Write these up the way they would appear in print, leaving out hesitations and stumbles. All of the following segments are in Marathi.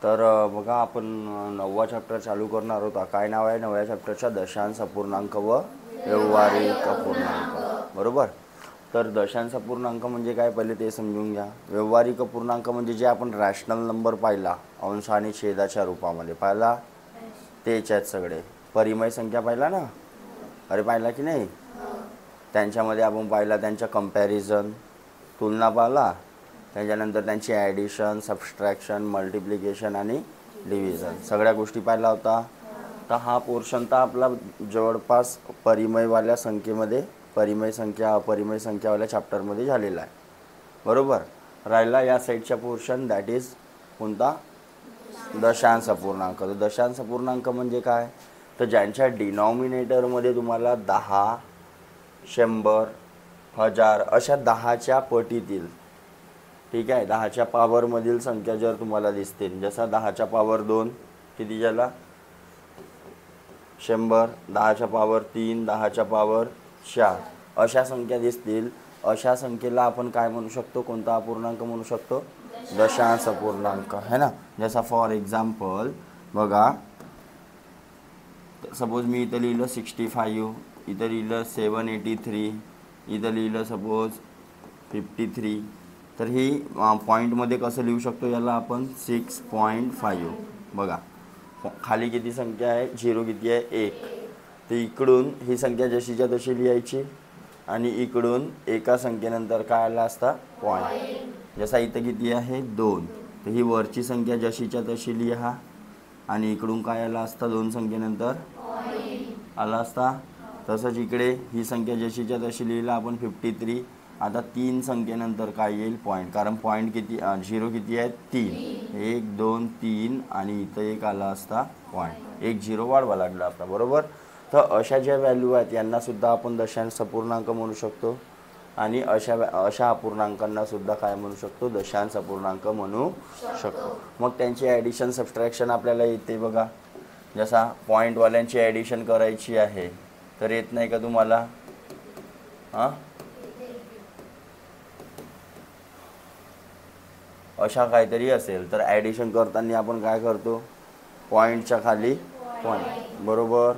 तर बघा आपण 9वा चॅप्टर चालू करणार होता. काय नाव आहे 9व्या चॅप्टरच्या? दशांश अपूर्णांक व व्यावहारिक अपूर्णांक. बरोबर. तर दशांश अपूर्णांक म्हणजे काय पहिले ते समजून घ्या. व्यावहारिक अपूर्णांक म्हणजे जे आपण रॅशनल नंबर पाहिला अंश आणि छेदाच्या रूपामध्ये पाहिला तेच आहेत सगळे. परिमेय संख्या पाहिला ना? अरे पाहिला की नाही? त्यांच्यामध्ये आपण पाहिला त्यांच्या कंपॅरिझन तुलना पाहिला, त्याच्यानंतर त्यांची ॲडिशन, सबस्ट्रॅक्शन, मल्टिप्लिकेशन आणि डिव्हिजन सगळ्या गोष्टी पाहिला होता. तर हा पोर्शन तर आपला जवळपास परिमेयवाल्या संख्येमध्ये परिमेय संख्या अपरिमेय संख्यावाल्या चॅप्टरमध्ये झालेला आहे. बरोबर. राहिला या साईडच्या पोर्शन दॅट इज कोणता? दशांश अपूर्णांक. तर दशांश अपूर्णांक म्हणजे काय? तर ज्यांच्या डिनॉमिनेटरमध्ये तुम्हाला 10, 100, 1000 अशा 10च्या पटीतील, ठीक आहे, 10च्या पॉवरमधील संख्या जर तुम्हाला दिसतील, जसा 10च्या पॉवर 2 किती झाला? 100, 10च्या पॉवर 3, 10च्या पॉवर 4 अशा संख्या दिसतील, अशा संख्येला आपण काय म्हणू शकतो? कोणता अपूर्णांक म्हणू शकतो? दशांश अपूर्णांक है ना. जसा फॉर एक्झाम्पल बघा, सपोज मी इथं लिहिलं 65, इथं लिहिलं 783, इथं लिहिलं सपोज 53. तर ही पॉईंटमध्ये कसं लिहू शकतो याला आपण? 6.5. बघा खाली किती संख्या आहे? 0 किती आहे? 1. तर इकडून ही संख्या जशीच्या तशी लिहायची आणि इकडून एका संख्येनंतर काय आला असता? पॉईंट. जसा इथं किती आहे? 2. तर ही वरची संख्या जशीच्या तशी लिहा आणि इकडून काय आला असता? 2 संख्येनंतर आला असता. तसंच इकडे ही संख्या जशीच्या तशी लिहिला आपण 53. आता 3 संख्येनंतर काय येईल? पॉईंट. कारण पॉईंट किती 0 किती आहे? 3. 1 2 3 आणि इथं एक आला असता पॉईंट. 1 0 वाढवा लागला आपला. बरोबर. तर अशा ज्या व्हॅल्यू आहेत यांनासुद्धा आपण दशांश अपूर्णांक म्हणू शकतो आणि अशा अपूर्णांकांनासुद्धा काय म्हणू शकतो? दशांश अपूर्णांक म्हणू शकतो. मग त्यांची ॲडिशन सबस्ट्रॅक्शन आपल्याला येते बघा. जसा पॉईंटवाल्यांची ॲडिशन करायची आहे तर येत नाही का तुम्हाला? हां, अशा काहीतरी असेल तर ॲडिशन करताना आपण काय करतो? पॉईंटच्या खाली पॉईंट. बरोबर.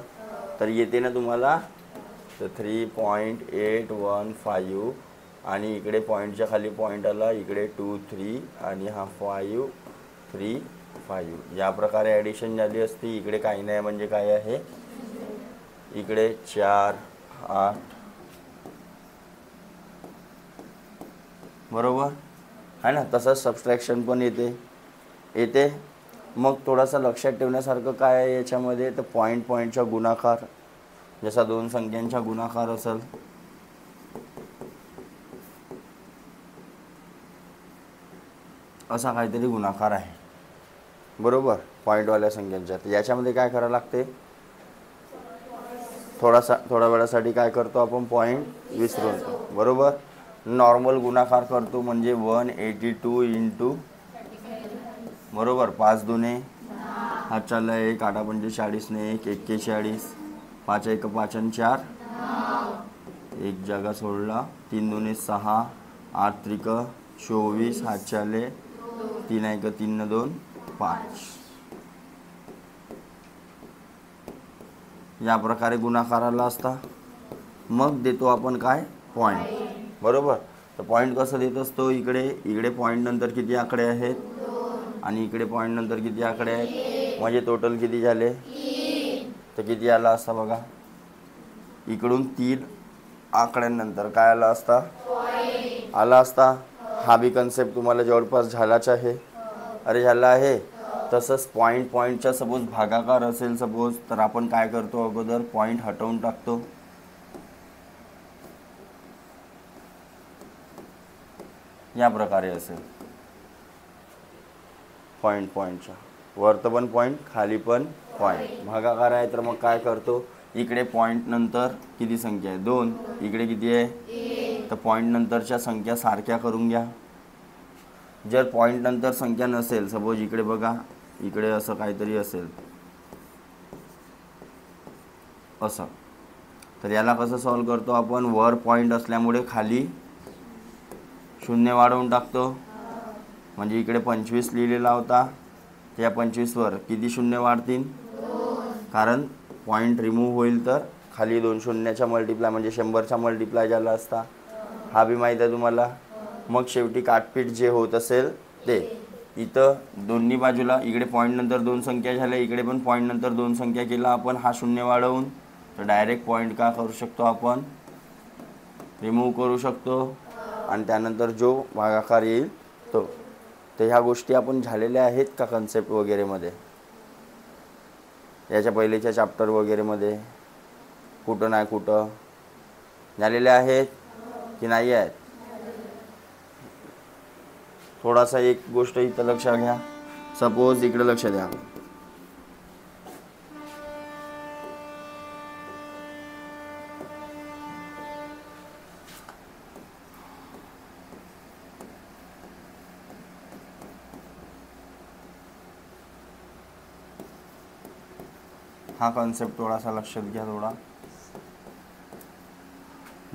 तर येते ना तुम्हाला? तर 3.815 आणि इकडे पॉईंटच्या खाली पॉईंट आला, इकडे 2 3 आणि हा 5 3 5. या प्रकारे ॲडिशन झाली असती. इकडे काही नाही म्हणजे काय आहे? इकडे 4 8. बरोबर आहे ना. तसंच सबस्ट्रॅक्शन पण येते. मग थोडासा लक्षात ठेवण्यासारखं काय आहे याच्यामध्ये? तर पॉईंटचा गुणाकार. जसा 2 संख्यांचा गुणाकार असेल असा काहीतरी गुणाकार आहे. बरोबर. पॉईंटवाल्या संख्यांच्या. तर याच्यामध्ये काय करावं लागते? थोड्या वेळासाठी काय करतो आपण? पॉईंट विसरून. बरोबर. नॉर्मल गुणाकार करतो म्हणजे 182 इंटू, बरोबर, 5 दुने हा चालला 1, 8 पंचे 40 ने 1 41, 5 1 5 आणि 4 एक जागा सोडला, 3 दुने 6, 8 त्रिक 24, हात चाले 3 1 3 2 5. या प्रकारे गुणाकाराला असता. मग देतो आपण काय? पॉईंट. बरोबर. तर पॉईंट कसं देत असतो? इकडे पॉईंट नंतर किती आकडे आहेत आणि इकडे पॉईंट नंतर किती आकडे आहेत, म्हणजे टोटल किती झाले? तर किती आला असता बघा? इकडून 3 आकड्यांनंतर काय आला असता? आला असता. हा बी कन्सेप्ट तुम्हाला जवळपास झालाच आहे. अरे झाला आहे. तसंच पॉईंटच्या सपोज भागाकार असेल सपोज, तर आपण काय करतो? अगोदर पॉईंट हटवून टाकतो. या प्रकारे असेल पॉईंटच्या वरतं पण पॉईंट, खाली पण पॉईंट. भागाकार आहे तर मग काय करतो? इकडे पॉईंट नंतर किती संख्या आहे? 2. इकडे किती आहे? तर पॉईंट नंतरच्या संख्या सारख्या करून घ्या. जर पॉईंट नंतर संख्या नसेल, सपोज इकडे बघा, इकडे असं काहीतरी असेल असं, तर याला कसं सॉल्व करतो आपण? वर पॉईंट असल्यामुळे खाली 0 वाढवून टाकतो. म्हणजे इकडे 25 लिहिलेला होता त्या 25वर किती शून्य वाढतील? कारण पॉईंट रिमूव्ह होईल तर खाली 2 शून्याच्या मल्टिप्लाय म्हणजे 100चा मल्टिप्लाय झाला असता. हा बी माहीत आहे तुम्हाला. मग शेवटी काटपीट जे होत असेल ते इथं दोन्ही बाजूला इकडे पॉईंट नंतर 2 संख्या झाल्या, इकडे पण पॉईंट नंतर 2 संख्या केला आपण हा शून्य वाढवून, तर डायरेक्ट पॉईंट का करू शकतो आपण? रिमूव्ह करू शकतो आणि त्यानंतर जो भागाकार येईल तो. तर ह्या गोष्टी आपण झालेल्या आहेत का कन्सेप्ट वगैरेमध्ये, याच्या पहिलेच्या चॅप्टर वगैरेमध्ये? कुठं नाही कुठं झालेले आहेत की नाही आहेत? थोडासा एक गोष्ट इथं लक्षात घ्या. सपोज इकडे लक्ष द्या. हा कॉन्सेप्ट थोडासा लक्षात घ्या थोडा.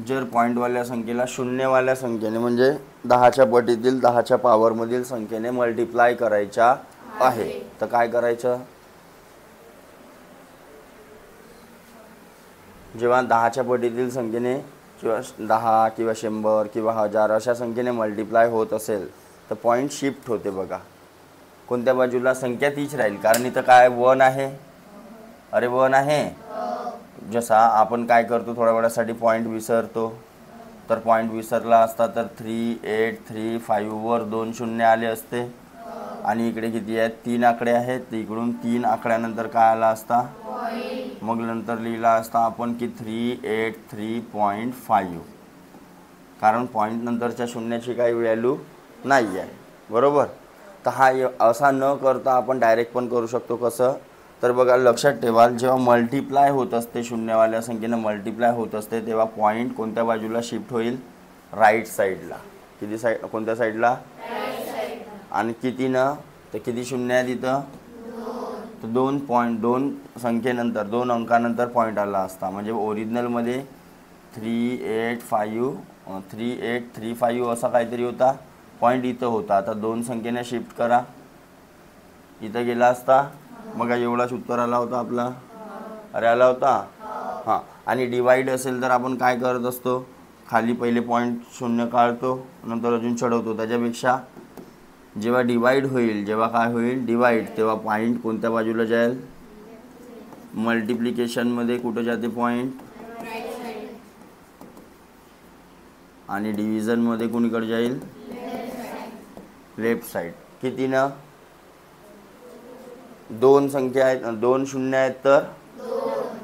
जर पॉईंटवाल्या संख्येला शून्यवाल्या संख्येने म्हणजे 10च्या पटीतील 10च्या पॉवरमधील संख्येने मल्टिप्लाय करायचा आहे, तर काय करायचं? जेव्हा 10च्या पटीतील संख्येने किंवा 10 किंवा 100 किंवा 1000 अशा संख्येने मल्टिप्लाय होत असेल तर पॉईंट शिफ्ट होते बघा. कोणत्या बाजूला? संख्या तीच राहील, कारण इथं काय 1 आहे. अरे 1 आहे. जसा आपण काय करतो, थोड्या वेळासाठी पॉईंट विसरतो, तर पॉईंट विसरला असता तर 3835वर 2 शून्य आले असते आणि इकडे किती आहेत? 3 आकडे आहेत. तर इकडून 3 आकड्यानंतर काय आला असता? मग नंतर लिहिला असता आपण की 383.5, कारण पॉईंट नंतरच्या शून्याची काही व्हॅल्यू नाही आहे, बरोबर. तर हा असा न करता आपण डायरेक्ट पण करू शकतो. कसं? तर बघा लक्षात ठेवा, जेव्हा मल्टिप्लाय होत असते, शून्यवाल्या संख्येनं मल्टिप्लाय होत असते, तेव्हा पॉईंट कोणत्या बाजूला शिफ्ट होईल? राईट साईडला. किती साईड? कोणत्या साईडला? राईट साईडला. आणि कितीनं? तर किती शून्य आहे तिथं? तर 2 संख्येनंतर 2 अंकानंतर पॉईंट आला असता. म्हणजे ओरिजिनलमध्ये 3835 असा काहीतरी होता, पॉईंट इथं होता. आता 2 संख्येने शिफ्ट करा, इथं गेला असता. मग एवढाच उत्तर आला होता आपला. अरे आला होता. हां. आणि डिवाईड असेल तर आपण काय करत असतो? खाली पहिले पॉईंट शून्य काढतो, नंतर अजून चढवतो. त्याच्यापेक्षा जेव्हा डिवाईड होईल, जेव्हा काय होईल? डिवाईड, तेव्हा पॉईंट कोणत्या बाजूला जाईल? मल्टिप्लिकेशनमध्ये कुठं जाते पॉईंट? आणि डिव्हिजनमध्ये कुणीकडे जाईल? Left side. कितीनं? 2 संख्या आहेत, 2 शून्य आहेत तर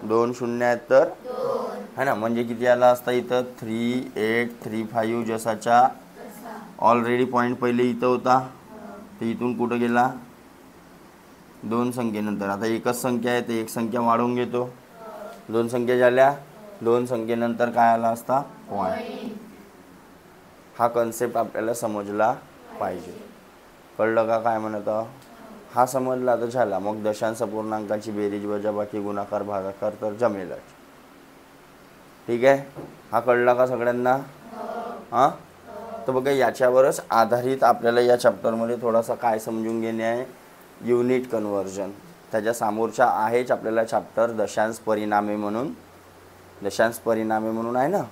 2 शून्य आहेत तर है ना. म्हणजे किती आला असता इथं? 3835 जसाच्या ऑलरेडी पॉईंट पहिले इथं होता, तर इथून कुठं गेला? 2 संख्येनंतर. आता एकच संख्या आहे, तर एक संख्या वाढवून घेतो. 2 संख्या झाल्या, 2 संख्येनंतर काय आला असता? पॉईंट. हा कन्सेप्ट आपल्याला समजला पाहिजे. कळलं का काय म्हणत? हा समजला तर झाला. मग दशांश पूर्णांकाची बेरीज वजाबाकी गुणाकार भागाकार तर जमेलच. ठीक आहे. हा कळला का सगळ्यांना? हां. तर बघा याच्यावरच आधारित आपल्याला या चॅप्टरमध्ये थोडासा काय समजून घेणे आहे? Unit conversion. त्याच्या समोरच्या आहेच आपल्याला चॅप्टर दशांश परिणामे म्हणून. दशांश परिणामे म्हणून आहे ना,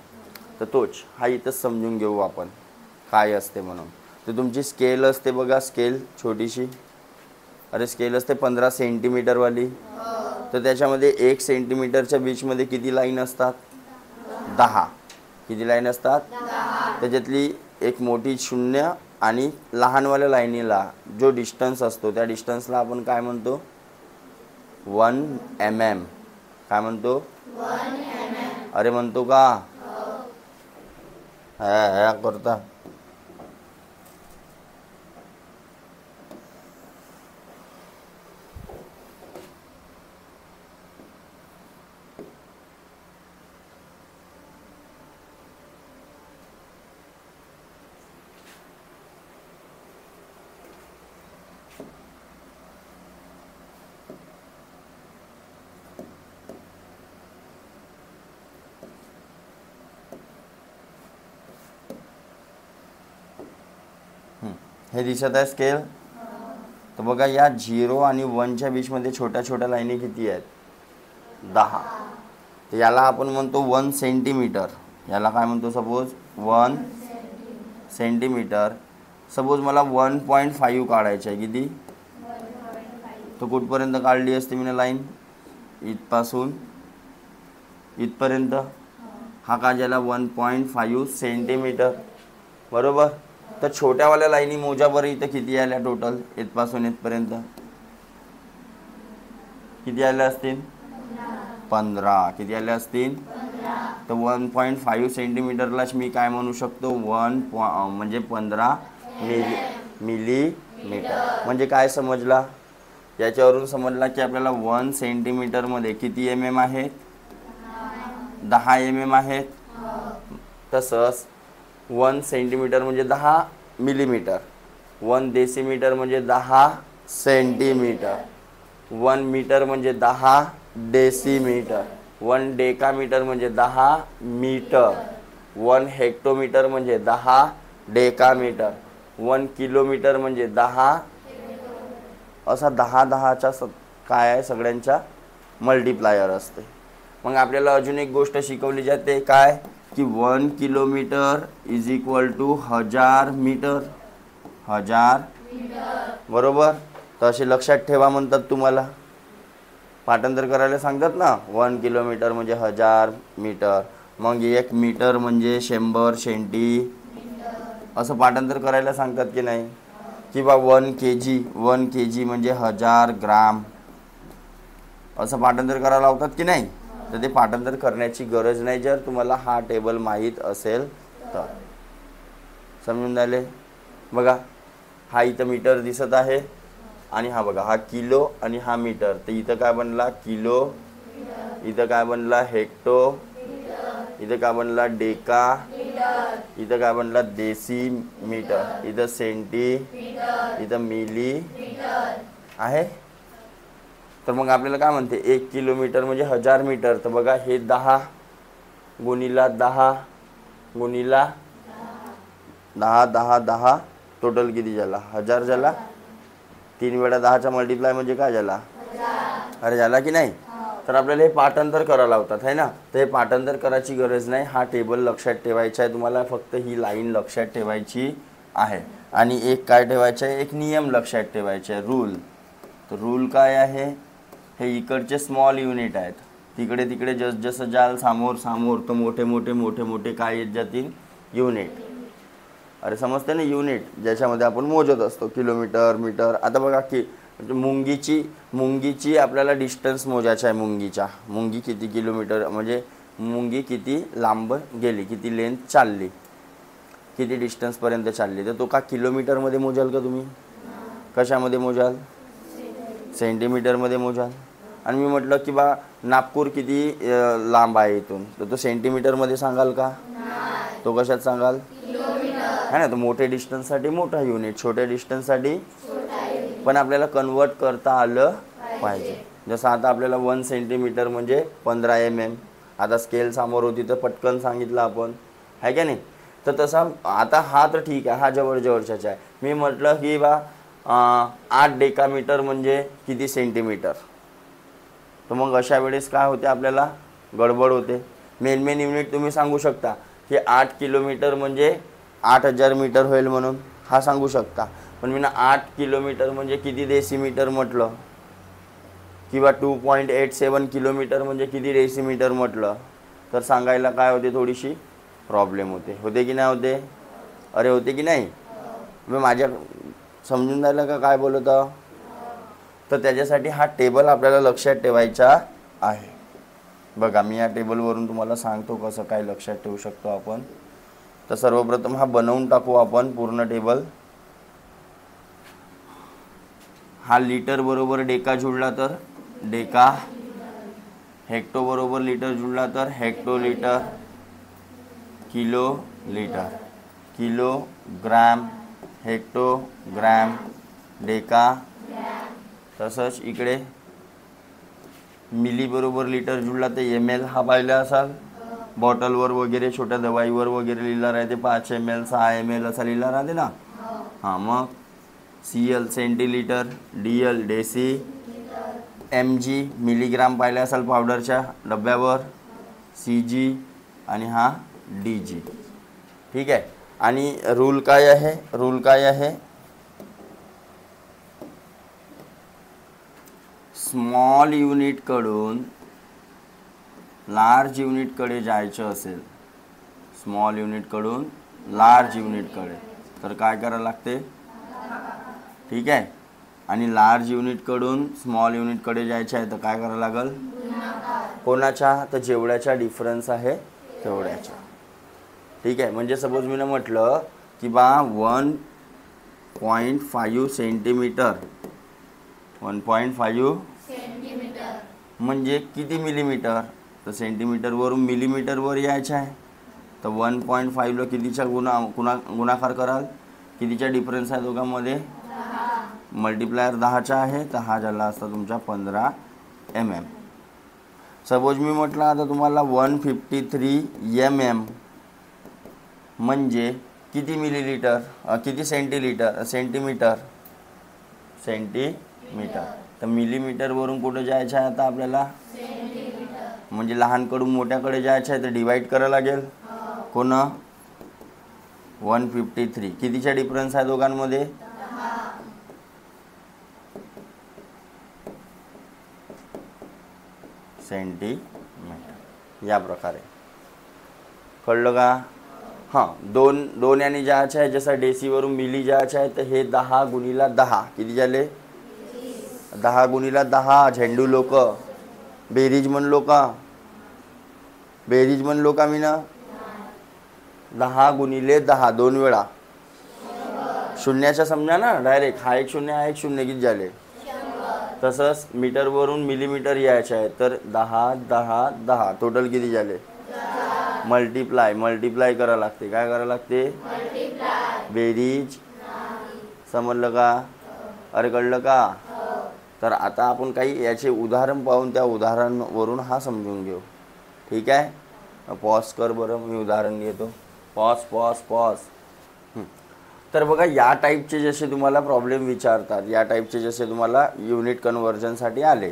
तर तोच हा इथंच समजून घेऊ आपण काय असते म्हणून. तर तुमची स्केल असते बघा, स्केल छोटीशी. अरे स्केल असते 15 सेंटीमीटरवाली. तर त्याच्यामध्ये 1 सेंटीमीटरच्या बीचमध्ये किती लाईन असतात? 10. किती लाईन असतात? 10. त्याच्यातली एक मोठी शून्य आणि लहानवाल्या लाईनीला जो डिस्टन्स असतो त्या डिस्टन्सला आपण काय म्हणतो? 1 mm. काय म्हणतो? 1 mm. अरे म्हणतो का? हा करता. हे दिसत आहे स्केल? तर बघा या 0 आणि 1च्या बीचमध्ये छोट्या छोट्या लाईनी किती आहेत? 10. तर याला आपण म्हणतो 1 सेंटीमीटर. याला काय म्हणतो? Suppose 1 centimetre. सपोज मला 1.5 काढायचं आहे. किती? तर कुठपर्यंत काढली असते मी लाईन? इथपासून इथपर्यंत. हा का ज्याला 1.5 सेंटीमीटर, बरोबर. तर छोट्यावाल्या लाईनी मोजा बरं इथं किती आल्या टोटल इथपासून इथपर्यंत? किती आल्या असतील? 15. किती आल्या असतील? 15. तर 1.5 सेंटीमीटरलाच मी काय म्हणू शकतो? 15 मिलीमीटर. म्हणजे काय समजला? याच्यावरून समजला की आपल्याला 1 सेंटीमीटरमध्ये किती mm आहेत? 10 mm आहेत. तसंच 1 सेंटीमीटर म्हणजे 10 मिलीमीटर. 1 डेसिमीटर म्हणजे 10 सेंटीमीटर. 1 मीटर म्हणजे 10 डेसिमीटर. 1 डेकामीटर म्हणजे 10 मीटर. 1 हेक्टोमीटर म्हणजे 10 डेकामीटर. 1 किलोमीटर म्हणजे 10. असा 10च्या काय आहे? सगळ्यांच्या मल्टिप्लायर असते. मग आपल्याला अजून एक गोष्ट शिकवली जाते, काय की 1 kilometre is equal to 1000 metre. 1000, बरोबर. तर असे लक्षात ठेवा म्हणतात तुम्हाला, पाठांतर करायला सांगतात ना. 1 किलोमीटर म्हणजे 1000 मीटर. मग 1 मीटर म्हणजे 100 सेंटी. असं पाठांतर करायला सांगतात की नाही? किंवा 1 kg म्हणजे 1000 ग्राम. असं पाठांतर करायला लावतात की नाही? तर ते पाठांतर करण्याची गरज नाही जर तुम्हाला हा टेबल माहीत असेल तर. समजून झाले? बघा हा इथं मीटर दिसत आहे आणि हा बघा हा किलो आणि हा मीटर. तर इथं काय बनला? किलो. इथं काय बनला? हेक्टो. इथं काय बनला? डेका. इथं काय बनला? डेसिमीटर. इथं सेंटी. इथं मिली आहे. तर मग आपल्याला काय म्हणते? 1 किलोमीटर म्हणजे 1000 मीटर. तर बघा हे 10 गुणिला 10 गुणिला 10 टोटल किती झाला? 1000 झाला. 3 वेळा 10चा मल्टिप्लाय म्हणजे काय झाला? अरे झाला की नाही? तर आपल्याला हे पाठांतर करायला लावतात आहे ना. तर हे पाठांतर करायची गरज नाही. हा टेबल लक्षात ठेवायचा आहे तुम्हाला. फक्त ही लाईन लक्षात ठेवायची आहे. आणि एक काय ठेवायचं आहे? एक नियम लक्षात ठेवायचे आहे, रूल. तर रूल काय आहे? हे इकडचे स्मॉल युनिट आहेत. तिकडे तिकडे जसं जाल समोर तर मोठे काय येत जातील? युनिट. अरे समजते ना? युनिट ज्याच्यामध्ये आपण मोजत असतो, किलोमीटर, मीटर. आता बघा की मुंगीची आपल्याला डिस्टन्स मोजायचा आहे. मुंगी किती किलोमीटर म्हणजे मुंगी किती लांब गेली, किती लेंथ चालली, किती डिस्टन्सपर्यंत चालली. तर तो का किलोमीटरमध्ये मोजाल का तुम्ही? कशामध्ये मोजाल? सेंटीमीटरमध्ये मोजाल. आणि मी म्हटलं की बा नागपूर किती लांब आहे इथून, तर तो सेंटीमीटरमध्ये सांगाल का? तो कशात सांगाल? है ना. तर मोठे डिस्टन्ससाठी मोठा युनिट, छोट्या डिस्टन्ससाठी पण आपल्याला कन्वर्ट करता आलं पाहिजे. जसं आता आपल्याला 1 सेंटीमीटर म्हणजे 15 mm. आता स्केल समोर होती तर पटकन सांगितलं आपण, आहे का नाही? तर तसा आता हा तर ठीक आहे, हा जवळच्याच आहे. मी म्हटलं की बा 8 डेकामीटर म्हणजे किती सेंटीमीटर. तर मग अशा वेळेस काय होते? आपल्याला गडबड होते. मेन युनिट तुम्ही सांगू शकता की 8 किलोमीटर म्हणजे 8000 मीटर होईल म्हणून हा सांगू शकता. पण मी 8 किलोमीटर म्हणजे किती डेसिमीटर म्हटलं, किंवा 2.87 किलोमीटर म्हणजे किती डेसिमीटर म्हटलं, तर सांगायला काय होते? थोडीशी प्रॉब्लेम होते की नाही होते? अरे होते की नाही? मी माझ्या समजून राहिलं का काय बोलत? तर त्याच्यासाठी हा टेबल आपल्याला लक्षात ठेवायचा आहे. बघा मी या टेबलवरून तुम्हाला सांगतो कसं काय लक्षात ठेवू शकतो आपण. तर सर्वप्रथम हा बनवून टाकू आपण पूर्ण टेबल. हा लिटर बरोबर डेका जुळला तर डेका, हेक्टो बरोबर लिटर जुळला तर hecto litre, kilo litre, kilogram, hecto gram, deca. तसंच इकडे मिली बरोबर लिटर जुळला तर ml हा पाहिला असाल. बॉटलवर वगैरे छोट्या दवाईवर वगैरे लिहिला राहते 5 ml 6 ml असा लिहिला राहते ना. हां मग CL centilitre, DL deci, mg milligram पाहिले असाल पावडरच्या डब्यावर, CG आणि हा DG. ठीक आहे. आणि रूल काय आहे, रूल काय आहे, स्मॉल युनिटकडून लार्ज युनिटकडे जायचं असेल, स्मॉल युनिटकडून लार्ज युनिटकडे, तर काय करायला लागते. ठीक आहे. आणि लार्ज युनिटकडून स्मॉल युनिटकडे जायचं आहे तर काय करावं लागेल, कोणाच्या, तर जेवढ्याचा डिफरन्स आहे तेवढ्याचा. ठीक आहे. म्हणजे सपोज मी म्हटलं की बा 1.5 सेंटीमीटर, 1.5 म्हणजे किती मिलीमीटर, तर सेंटीमीटरवरून मिलीमीटरवर यायचं आहे. तर 1.5ला कितीचा गुणाकार कराल, कितीचा डिफरन्स आहे दोघांमध्ये, मल्टिप्लायर 10चा आहे, तर हा झाला असता तुमचा 15 mm. सपोज मी म्हटलं आता तुम्हाला 153 mm म्हणजे किती मिलीलीटर, किती सेंटीमीटर, सेंटीमीटर. तर मिलीमीटरवरून कुठं जायचं आहे आता आपल्याला, म्हणजे लहानकडून मोठ्याकडे जायचं आहे तर डिवाईड करावं लागेल. कोण, 153 कितीचा डिफरन्स आहे दोघांमध्ये, सेंटीमीटर. या प्रकारे कळलं का. हां, दोन याने जायचं आहे, जसं डेसीवरून मिली जायचं आहे तर हे 10 गुणिला 10 किती झाले, 10 गुणिला 10. झेंडू लोक बेरीज म्हणलो का, बेरीज म्हणलो का मी ना, 10 गुणिले 10 2 वेळा, शून्याच्या समजा ना डायरेक्ट, हा एक शून्य, हा एक शून्य, किती झाले. तसंच मीटरवरून मिलीमीटर यायचं आहे तर 10 10 10 टोटल किती झाले, मल्टिप्लाय करावं लागते. काय करावं लागते, बेरीज. समजलं का, अरे कळलं का. तर आता आपण काही याचे उदाहरण पाहून त्या उदाहरणावरून हा समजून घेऊ. ठीक आहे. पॉज कर बरं, मी उदाहरण घेतो. पॉज. तर बघा, या टाईपचे जसे तुम्हाला प्रॉब्लेम विचारतात, या टाईपचे जसे तुम्हाला युनिट कन्व्हर्जनसाठी आले,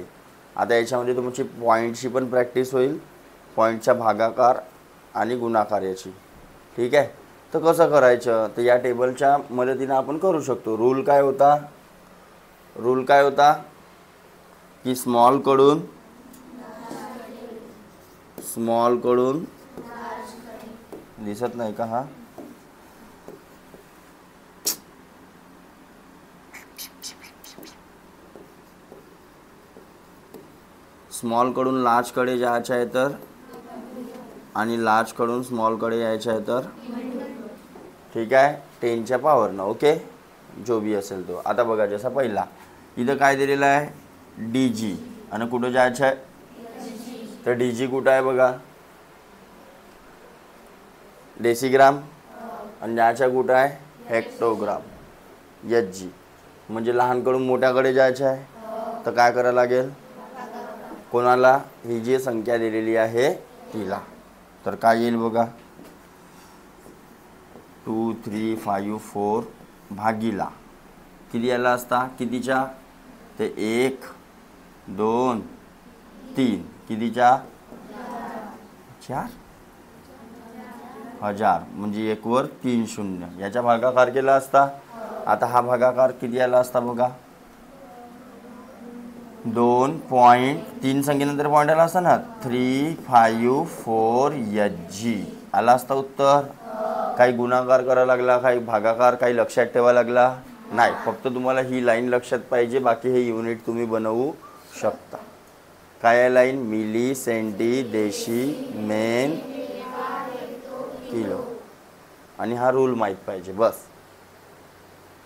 आता याच्यामध्ये तुमची पॉईंटची पण प्रॅक्टिस होईल, पॉईंटच्या भागाकार आणि गुणाकार याची. ठीक आहे. तर कसं करायचं, तर या टेबलच्या मदतीनं आपण करू शकतो. रूल काय होता की स्मॉलकडून दिसत नाही का, हा स्मॉलकडून लार्जकडे जायचं आहे तर, आणि लार्जकडून स्मॉलकडे यायचं आहे तर, ठीक आहे, 10च्या पॉवरनं. ओके, जो बी असेल तो. आता बघा, जसा पहिला इथं काय दिलेलं आहे, DG, आणि कुठं जायचं आहे, तर DG कुठं आहे बघा, डेसिग्राम, आणि जायचं कुठं आहे, हेक्टोग्राम, HG. म्हणजे लहानकडून मोठ्याकडे जायचं आहे तर काय करावं लागेल, कोणाला, ही जी संख्या दिलेली आहे तिला. तर काय येईल बघा, 2 3 5 4 भागीला किती आला असता, कितीच्या, ते 1 2 3 कितीच्या, 4000, म्हणजे 1 वर 3 शून्य, याचा भागाकार केला असता. आता हा भागाकार किती आला असता बघा, 2.3 संख्येनंतर पॉईंट आला असता ना, 354 HG आला असता उत्तर. काही गुणाकार करावा लागला, काही भागाकार, काही लक्षात ठेवावा लागला नाही. फक्त तुम्हाला ही लाईन लक्षात पाहिजे, बाकी हे युनिट तुम्ही बनवू शकता. काय आहे लाईन, मिली, सेंटी, देशी, मेन, किलो, आणि हा रूल माहीत पाहिजे बस.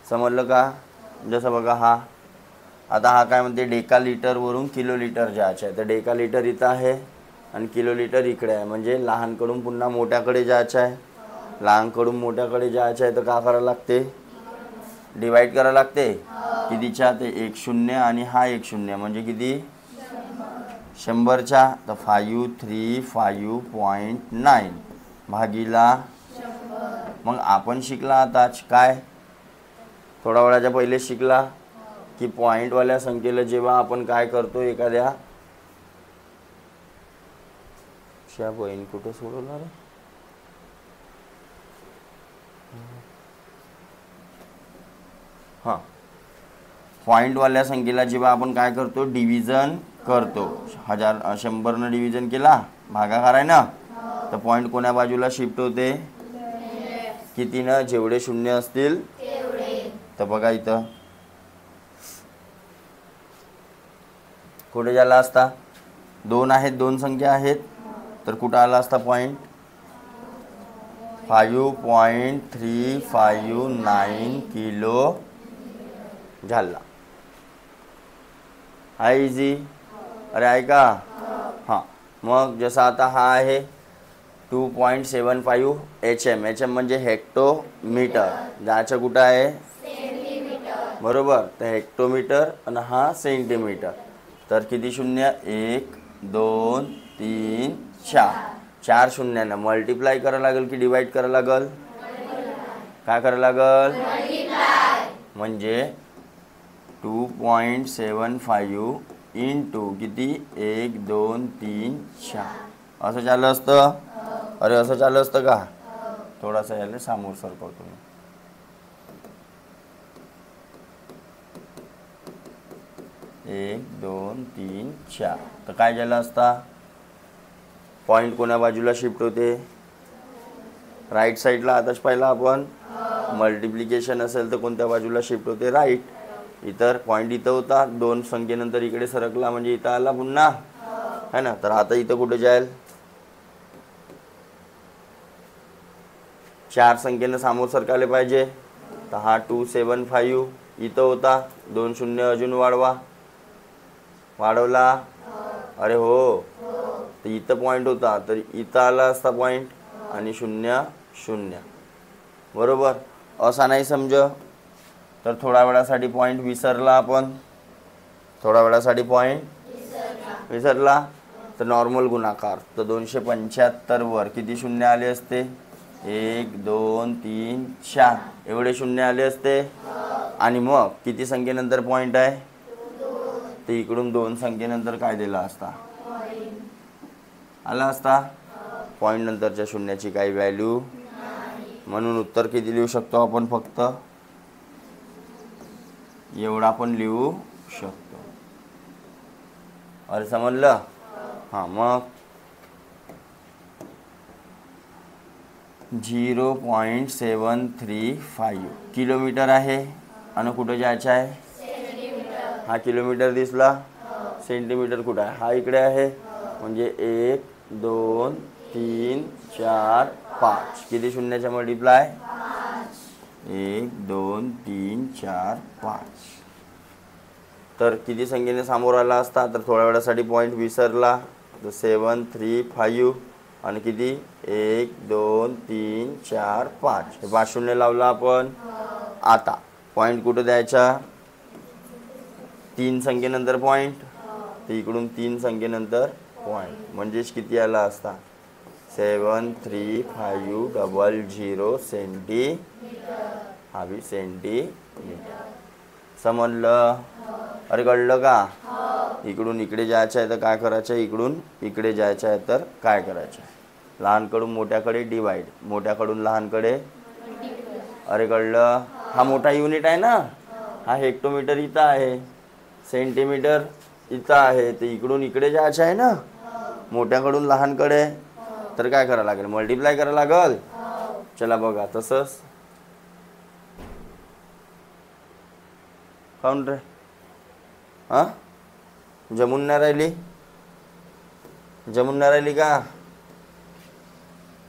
समजलं का. जसं बघा, आता हा काय म्हणते, डेकालिटरवरून किलोलीटर जायचं आहे, तर डेकालिटर इथं आहे आणि किलोलीटर इकडे आहे, म्हणजे लहानकडून पुन्हा मोठ्याकडे जायचं आहे. लहानकडून मोठ्याकडे जायचं आहे तर काय करावं लागते, डिवाईड करावं लागते. कितीच्या, ते 1 0 आणि हा 1 0, म्हणजे किती, 100च्या, तर 535.9 भागीला. मग आपण शिकला आताच काय, थोडा वेळाच्या पहिले शिकला की पॉईंटवाल्या संख्येला जेव्हा आपण काय करतो, एखाद्या पॉईंट कुठं सोडवणार आहे, हां, पॉईंटवाल्या संख्येला जेव्हा आपण काय करतो, डिव्हिजन करतो. 100 डिव्हिजन केला, भागाकार आहे ना, तर पॉईंट कोण्या बाजूला शिफ्ट होते, कितीनं, जेवढे शून्य असतील तर बघा इथं कुठे झाला असता, 2 आहेत, 2 संख्या आहेत, तर कुठं आला असता पॉईंट, 5.359 किलो झाला. आहे इझी, अरे ऐका, हां, मग जसं आता हा आहे 2.75 HM, HM म्हणजे हेक्टोमीटर, जायचं कुठं आहे, बरोबर, तर हेक्टोमीटर आणि हा सेंटीमीटर. तर किती शून्य, 1 2 3 4, 4 शून्यानं मल्टिप्लाय करावं लागेल की डिवाइड करावं लागेल, काय करावं लागेल, म्हणजे 2.75 इंटू किती, 1 2 3 4, असं झालं असतं. अरे असं झालं असतं का, थोडासा याला समोर सरकवतो मी, 1 2 3 4, तर काय झालं असता, पॉईंट कोण्या बाजूला शिफ्ट होते, राईट साईडला. आताच पाहिलं आपण, मल्टिप्लिकेशन असेल तर कोणत्या बाजूला शिफ्ट होते, राईट. इतर पॉईंट इथं होता, 2 संख्येनंतर इकडे सरकला म्हणजे इथं आला पुन्हा, है ना. तर आता इथं कुठे जाईल, 4 संख्येनं समोर सरकायला पाहिजे, तर हा 275 इथं होता, 2 शून्य अजून वाढवला, अरे हो, तर इथं पॉईंट होता, तर इथं आला असता पॉईंट आणि 0 0, बरोबर. असा नाही समज तर थोड्या वेळासाठी पॉईंट विसरला आपण, थोड्या वेळासाठी पॉईंट विसरला, तर नॉर्मल गुणाकार, तर 275 वर किती शून्य आले असते, 1 2 3 4 एवढे शून्य आले असते. आणि मग किती संख्येनंतर पॉईंट आहे, तर इकडून 2 संख्येनंतर काय दिला असता, आला असता, पॉईंट नंतरच्या शून्याची काही व्हॅल्यू, म्हणून उत्तर किती लिहू शकतो आपण, फक्त एवढा आपण लिहू शकतो. अरे समजलं, हां. मग 0.735 किलोमीटर आहे, आणि कुठं जायचं आहे, हा किलोमीटर दिसला, सेंटीमीटर कुठं आहे, हा इकडे आहे, म्हणजे 1 2 3 4 5, किती शून्याच्या मल्टिप्लाय, 1 2 3 4 5, तर किती संख्येने सामोर आला असता, तर थोड्या वेळासाठी पॉईंट विसरला, तर 735 आणि किती, 1 2 3 4 5, हे 5 शून्य लावला आपण. आता पॉईंट कुठं द्यायचा, 3 संख्येनंतर पॉईंट, तर इकडून 3 संख्येनंतर पॉईंट, म्हणजेच किती आला असता, 73500 सेंटीमीटर, हा बी सेंटीमीटर. समजलं, अरे कळलं का, इकडून इकडे जायचं आहे तर काय करायचं आहे, इकडून इकडे जायचं आहे तर काय करायचं आहे, लहानकडून मोठ्याकडे डिवाइड, मोठ्याकडून लहानकडे, अरे कळलं, हा मोठा युनिट आहे ना, हा हेक्टोमीटर इथं आहे, सेंटीमीटर इथं आहे, तर इकडून इकडे जायचं आहे ना, मोठ्याकडून लहानकडे, तर काय करावं लागेल, मल्टिप्लाय करावं लागेल. चला बघा, तसंच काऊन रे, हां, जमून नाही राहिली का,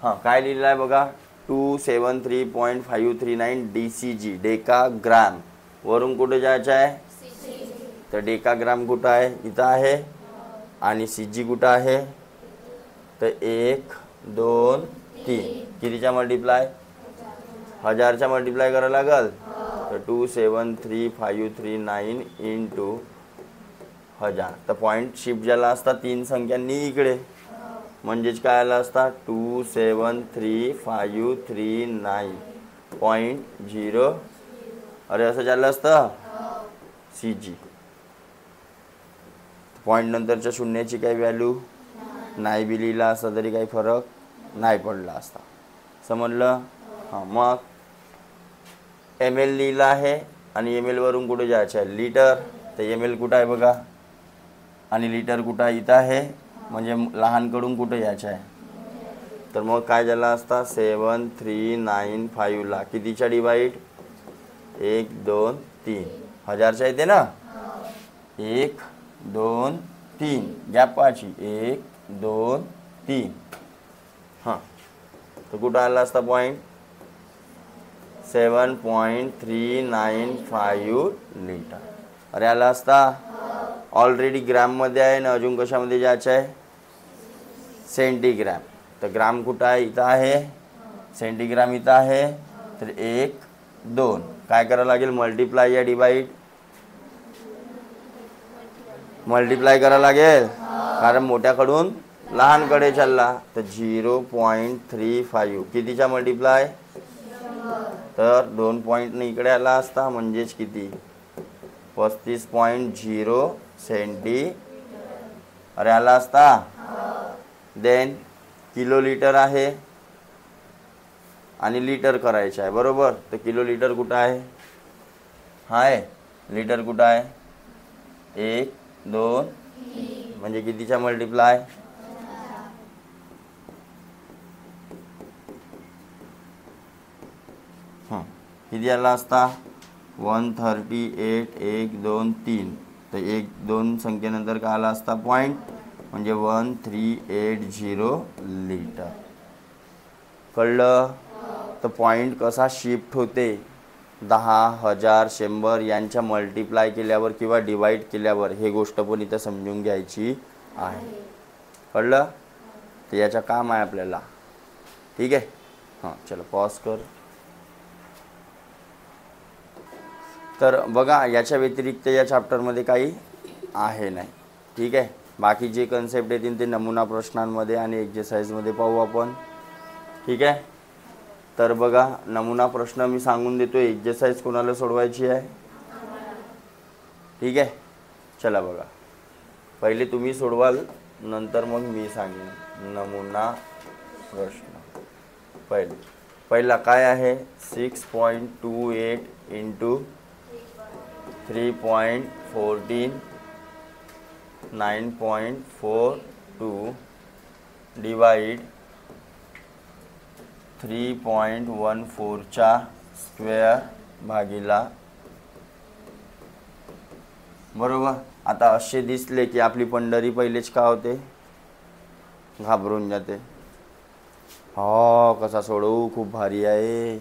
हां, काय लिहिलं आहे बघा, 273.539 DCG, डेकाग्राम, वरून कुठे जायचं आहे, तर डेकाग्राम कुठं आहे, इथं आहे, आणि CG कुठं आहे, तर 1 2 3, कितीच्या मल्टिप्लाय, 1000च्या मल्टिप्लाय करावं लागेल, तर 273.539 इंटू 1000, तर पॉईंट शिफ्ट झाला असता 3 संख्यांनी इकडे, म्हणजेच काय आला असता, 273.539.0 अरे असं झालं असतं सी जी. पॉईंट नंतरच्या शून्याची काही व्हॅल्यू नाही बी लिहिला असता तरी काही फरक नाही पडला असता. समजलं? हां, मग एम एल लिहिलं आहे आणि एम एलवरून कुठे जायचं आहे लिटर. तर एम एल कुठं आहे बघा आणि लिटर कुठं आहे इथं आहे, म्हणजे लहानकडून कुठं यायचं आहे. तर मग काय झालं असता 7395ला कितीच्या डिवाईड 1 2 3 1000च्या येते ना. 1 2 3 गॅप पाहायची 1 2 3. हां, तर कुठं आला असता पॉईंट 7.395 लिटर. अरे आला असता. ऑलरेडी ग्रॅममध्ये आहे ना, अजून कशामध्ये जायचं आहे सेंटीग्रॅम. तर ग्राम कुठं आहे इथं आहे, सेंटीग्राम इथं आहे. तर 1 2 काय करावं लागेल मल्टिप्लाय या डिवाईड. मल्टिप्लाय करावं लागेल कारण मोठ्याकडून लहानकडे चालला. तर 0.35 कितीचा मल्टिप्लाय, तर 2 पॉईंटने इकडे आला असता म्हणजेच किती 35.0 सेंटी. अरे आला असता. देन किलो लिटर आहे आणि लिटर करायचं आहे बरोबर. तर किलो लिटर कुठं आहे, हाय लिटर कुठं आहे 1 2 म्हणजे कितीचा मल्टिप्लाय किती आला असता 138 1 2 3. तर 1 2 संख्येनंतर काय आला असता पॉईंट म्हणजे 1380 लिटर. कळलं? तर पॉईंट कसा शिफ्ट होते 10 1000 100 यांच्या मल्टिप्लाय केल्यावर किंवा डिवाईड केल्यावर हे गोष्ट पण इथं समजून घ्यायची आहे. कळलं? तर याचं काम आहे आपल्याला. ठीक आहे. हां चलो पॉज कर. तर बघा याच्या व्यतिरिक्त या चॅप्टरमध्ये काही आहे नाही. ठीक आहे. बाकी जे कन्सेप्ट येतील ते नमुना प्रश्नांमध्ये आणि एक्झरसाइजमध्ये पाहू आपण. ठीक आहे. तर बघा नमुना प्रश्न मी सांगून देतो, एक्झरसाइज कोणाला सोडवायची आहे. ठीक आहे. चला बघा पहिले तुम्ही सोडवाल नंतर मग मी सांगेन नमुना प्रश्न. पहिला काय आहे 6.28 इंटू 3.14 9.42 डिवाइड 3.14चा स्क्वेअर भागिला. बरोबर. आता असे दिसले की आपली पंढरी पहिलेच का होते घाबरून जाते. हो कसा सोडवू खूप भारी आहे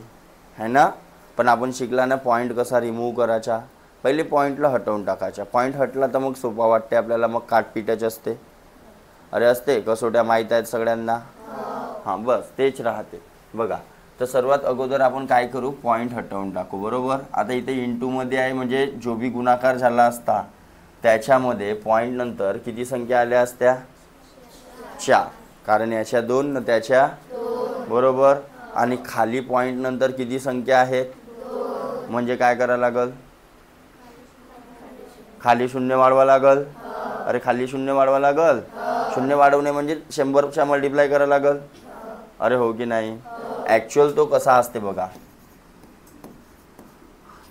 ना. पण आपण शिकला ना पॉईंट कसा रिमूव्ह करायचा. पहिले पॉईंटला हटवून टाकायचा. पॉईंट हटला तर मग सोपा वाटते आपल्याला, मग काटपिटच असते. अरे असते कसोट्या माहीत आहेत सगळ्यांना. हां बस तेच राहते बघा. तर सर्वात अगोदर आपण काय करू पॉईंट हटवून टाकू. बरोबर. आता इथे इंटूमध्ये आहे म्हणजे जो बी गुणाकार झाला असता त्याच्यामध्ये पॉईंट नंतर किती संख्या आल्या असत्या 4, कारण याच्या 2 न त्याच्या बरोबर. आणि खाली पॉईंट नंतर किती संख्या आहेत म्हणजे काय करावं लागल खाली शून्य वाढवा लागल. अरे खाली शून्य वाढवा लागल. शून्य वाढवणे म्हणजे 100चा मल्टिप्लाय करावं लागल. अरे हो की नाही. ॲक्च्युअल तो कसा असते बघा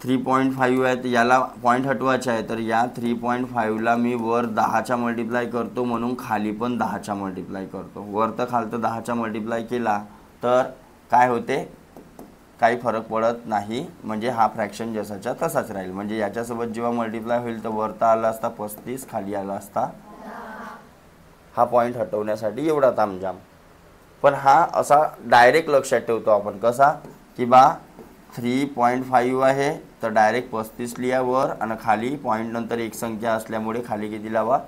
3.5 आहे तर याला पॉईंट हटवायचा आहे. तर या 3.5ला मी वर 10चा मल्टिप्लाय करतो म्हणून खाली पण 10चा मल्टिप्लाय करतो. वर तर खालतं 10चा मल्टिप्लाय केला तर काय होते काही फरक पडत नाही, म्हणजे हा फ्रॅक्शन जसाच्या तसाच राहील. म्हणजे याच्यासोबत जेव्हा मल्टिप्लाय होईल तर वरता आला असता 35 खाली आला असता. हा पॉईंट हटवण्यासाठी एवढा तामझाम. पण हा असा डायरेक्ट लक्षात ठेवतो आपण कसा की बा 3.5 आहे तर डायरेक्ट 35 लिहा वर आणि खाली पॉईंट नंतर एक संख्या असल्यामुळे खाली किती लावा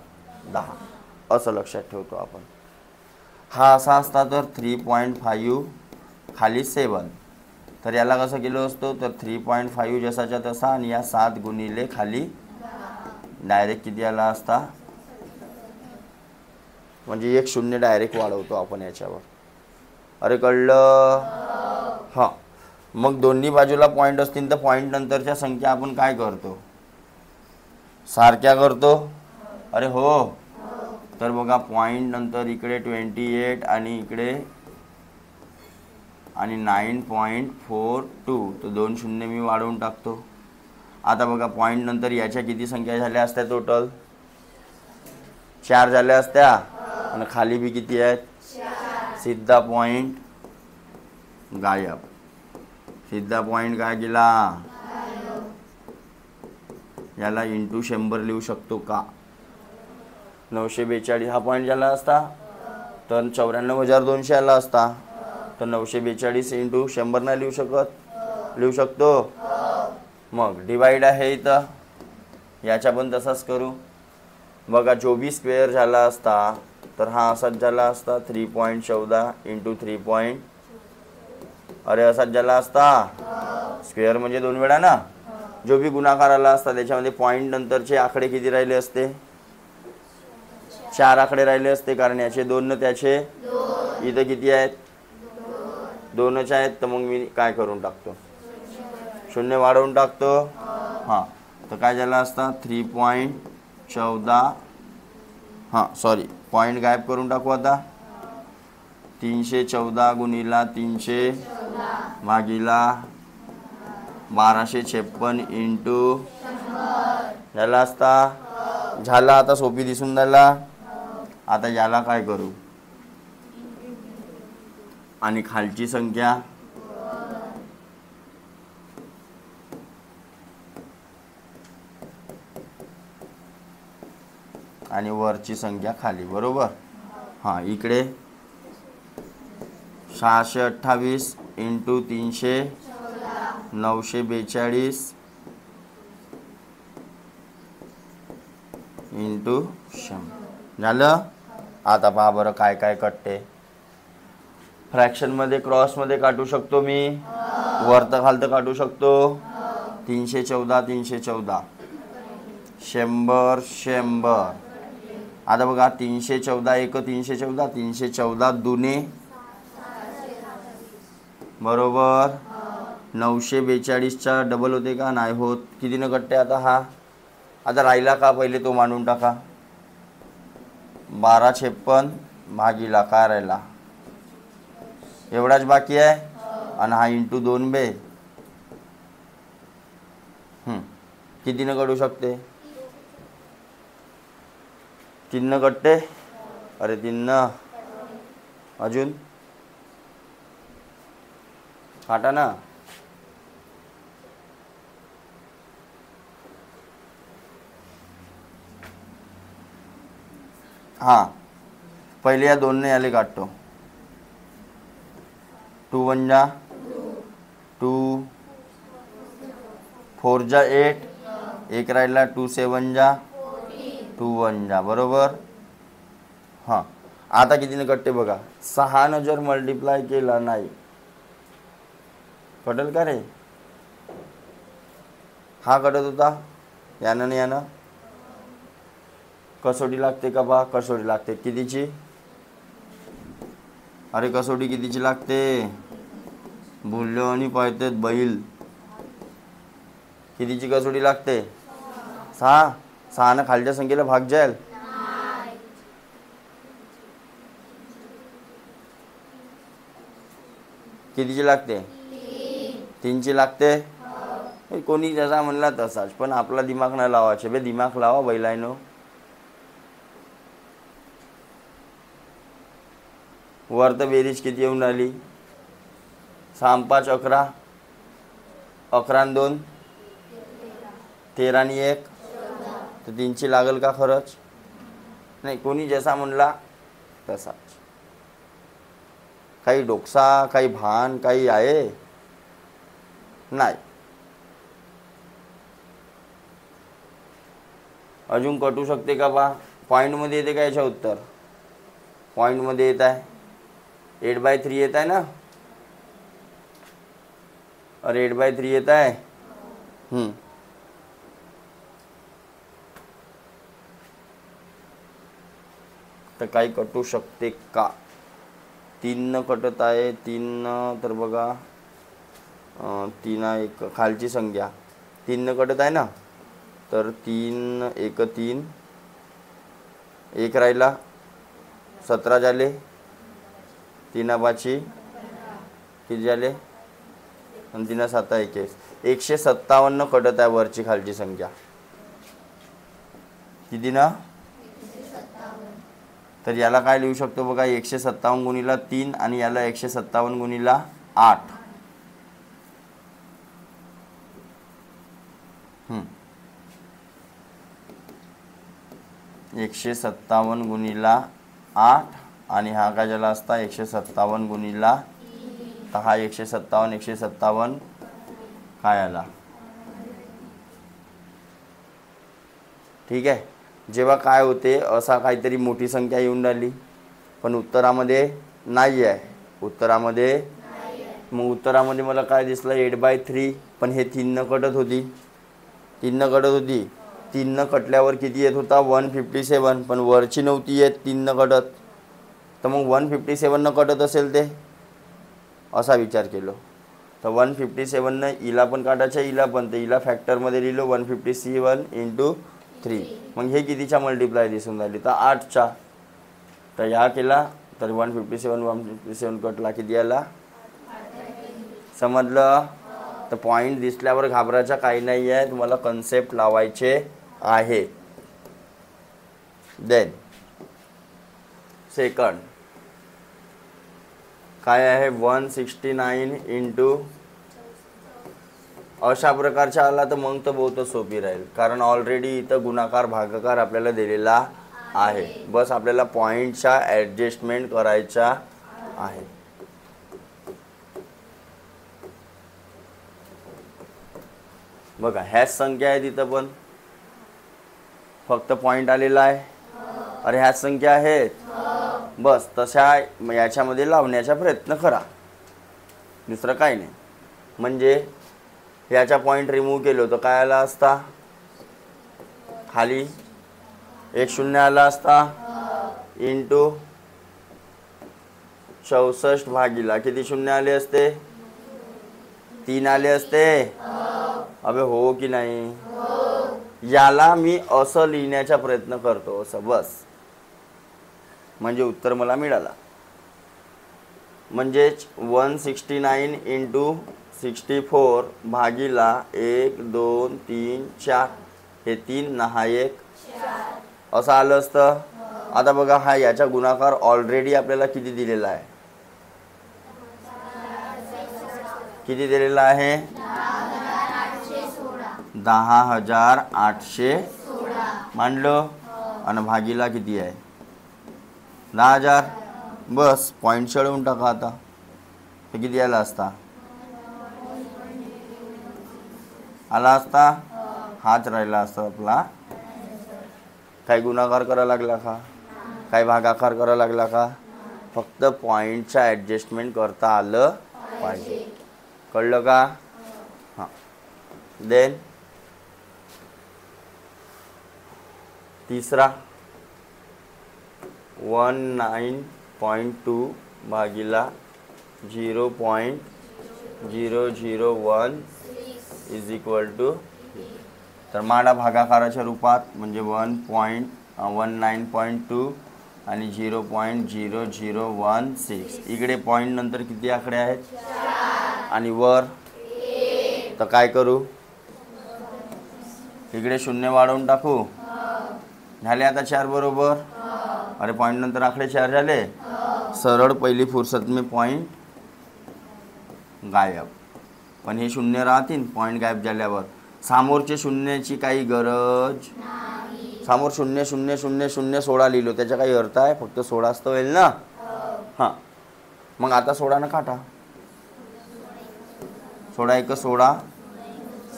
10 असं लक्षात ठेवतो आपण. हा असा असता तर 3.5 खाली 7. तर याला कसं केलं असतो तर 3.5 जसाच्या तसा आणि या 7 गुणिले खाली डायरेक्ट किती आला असता म्हणजे एक शून्य डायरेक्ट वाढवतो आपण याच्यावर. अरे कळलं. हां मग दोन्ही बाजूला पॉईंट असतील तर पॉईंट नंतरच्या संख्या आपण काय करतो, सारख्या करतो. अरे हो. तर बघा पॉईंट नंतर इकडे 28 आणि इकडे आणि 9.42, तर 2 शून्य मी वाढवून टाकतो. आता बघा पॉईंट नंतर याच्या किती संख्या झाल्या असत्या टोटल, 4 झाल्या असत्या. आणि खाली बी किती आहेत, सिद्धा पॉईंट गायब. सिद्धा पॉईंट काय केला, याला इंटू 100 लिहू शकतो का. 942 हा पॉईंट झाला असता तर 94,200 आला असता. तर 942 इंटू 100 नाही लिहू शकत, लिहू शकतो. मग डिवाइड आहे इथं, याच्या पण तसाच करू. बघा 24 स्क्वेअर झाला असता तर हा असाच झाला असता 3.14 इंटू 3. अरे असाच झाला असता. स्क्वेअर म्हणजे 2 वेळा ना. जो बी गुणाकार आला असता त्याच्यामध्ये पॉईंट नंतरचे आकडे किती राहिले असते, 4 आकडे राहिले असते. कारण याचे 2 न त्याचे इथं किती आहेत, 2च आहेत. तर मग मी काय करून टाकतो, 0 वाढवून टाकतो. हां, तर काय झाला असता 3.14. हां सॉरी, पॉईंट गायब करून टाकू. आता 314 गुणिला 300 भागीला 1256 इंटू झाला असता. झाला आता, सोपी दिसून झाला. आता याला काय करू, आणि खालची संख्या आणि वरची संख्या खाली, बरोबर. हां, इकडे 628 इंटू 300 942 इंटू 100 झालं. आता पहा बरं काय काय कटते. फ्रॅक्शनमध्ये क्रॉसमध्ये काटू शकतो मी, वरतं खालतं काटू शकतो. 314 314 100 100. आता बघा 314 एक 314, 314 दुने बरोबर 942चा डबल होते का, नाही होत. कितीनं कटते आता हा, आता राहिला का पहिले तो मांडून टाका. 1256 भागीला काय राहिला, एवढाच बाकी आहे. आणि हा इंटू 2 बे कितीनं कटू शकते, 3 कटते. अरे 3 अजून काटा ना. हां, पहिले या 2 ने याले काटतो. 2 1 जा 2, 4 जा 8, एक राहिला 2 7 जा 2 1 जा, बरोबर. हां, आता कितीने कटते बघा. 6 जर मल्टिप्लाय केला नाही कटल का रे, हा कटत होता यानं आणि यानं. कसोटी लागते का बा, कसोटी लागते. कितीची, अरे कसोटी कितीची लागते, बोललो आणि पाहतेत बैल. कितीची कसोटी लागते, 6. 6 खालच्या संख्येला भाग जाईल. कितीची लागते, 3ची लागते. कोणी जसा म्हणला तसाच, पण आपला दिमाग नाही लावायचे बे. दिमाग लावा बैलायनो. वर तर बेरीज किती येऊन राहिली, 6 5 11, 11 2 13 आणि 1, तर 3ची लागल का खरंच, नाही. कोणी जसा म्हणला तसाच. काही डोकसा, काही भान, काही आहे नाही. अजून कटू शकते का बा. पॉईंटमध्ये येते का याच्या उत्तर, पॉईंटमध्ये येत आहे. 8/3 येत आहे ना. अरे 8/3 येत आहे. तर काही कटू शकते का, 3 कटत आहे. 3 तर बघा 3 एक खालची संख्या 3 न कटत आहे ना, तर 3 एक 3, एक राहिला 17 झाले, 3 पाची किती झाले आणि 3 7 21, 157 कटत आहे वरची खालची संख्या किती ना. तर याला काय लिहू शकतो बघा, 157 गुणिला 3 आणि याला 157 गुणिला 8. 157 गुणिला 8 आणि हा काय झाला असता 157 गुणिला, तर हा 157 काय आला. ठीक आहे. जेव्हा काय होते असा काहीतरी मोठी संख्या येऊन राहिली पण उत्तरामध्ये नाही आहे, उत्तरामध्ये मग उत्तरामध्ये मला काय दिसलं 8/3, पण हे 3 न कटत होती, 3 न कटत होती, 3 न कटल्यावर किती येत होता 157, पण वरची नव्हती येत 3 न कटत, तर मग 157 न कटत असेल ते असा विचार केलो. तर 157 न इला पण काढायचं, इला पण, तर इला फॅक्टरमध्ये लिहिलो 157 × 3, मग हे कितीच्या मल्टिप्लाय दिसून राहिली तर 8च्या. तर या केला तर 157 कटला किती आला, समजलं. तर पॉईंट दिसल्यावर घाबरायचं काही नाही आहे, तुम्हाला कन्सेप्ट लावायचे आहे. देन सेकंड काय आहे 169 × अशा प्रकारचा आला तर मग तर बहुत सोपी राहील, कारण ऑलरेडी इथं गुणाकार भागाकार आपल्याला दिलेला आहे, बस आपल्याला पॉईंटचा ॲडजस्टमेंट करायचा आहे. बघा ह्याच संख्या आहे तिथं पण फक्त पॉईंट आलेला आहे, अरे ह्याच संख्या आहेत, बस तशा याच्यामध्ये लावण्याचा प्रयत्न करा, दुसरं काही नाही. म्हणजे याचा पॉईंट रिमूव्ह केलो तर काय आला असता, खाली 1 0 आला असता, इंटू 64 भागीला किती शून्य आले असते, 3 आले असते. अबे हो की नाही, याला मी असं लिहिण्याचा प्रयत्न करतो असं, बस म्हणजे उत्तर मला मिळाला. म्हणजेच 169 × 64 भागीला 1 2 3 4, हे 3 न हा 1 असं आलं असतं. आता बघा हा याचा गुणाकार ऑलरेडी आपल्याला किती दिलेला आहे, किती दिलेला आहे 10,816 मांडलो, आणि भागीला किती आहे 10,000. बस पॉईंट चढवून टाका. आता तर किती आला असता, आला असता, हाच राहिला असता आपला. काही गुणाकार करा लागला का, काही भागाकार करा लागला का, फक्त पॉईंटचा ॲडजस्टमेंट करता आलं पाहिजे, कळलं का. हां. देन तिसरा 19.2 भागीला 0.001 इज इक्वल टू, तर मांडा भागाकाराच्या रूपात, म्हणजे 19.2 आणि 0.0016. इकडे पॉईंट नंतर किती आकडे आहेत आणि वर, तर काय करू, इकडे 0 वाढवून टाकू, झाले आता 4 बरोबर. अरे पॉईंट नंतर आकडे 4 झाले, सरळ पहिली फुरसत में पॉईंट गायब. पण हे 0 राहतील पॉईंट गायब झाल्यावर, समोरचे शून्याची काही गरज नाही. समोर 0 0 0 0 16 लिहिलो, त्याचा काही अर्थ आहे, फक्त 16च तर होईल ना. हां, मग आता 16 न काटा, 16 1 16,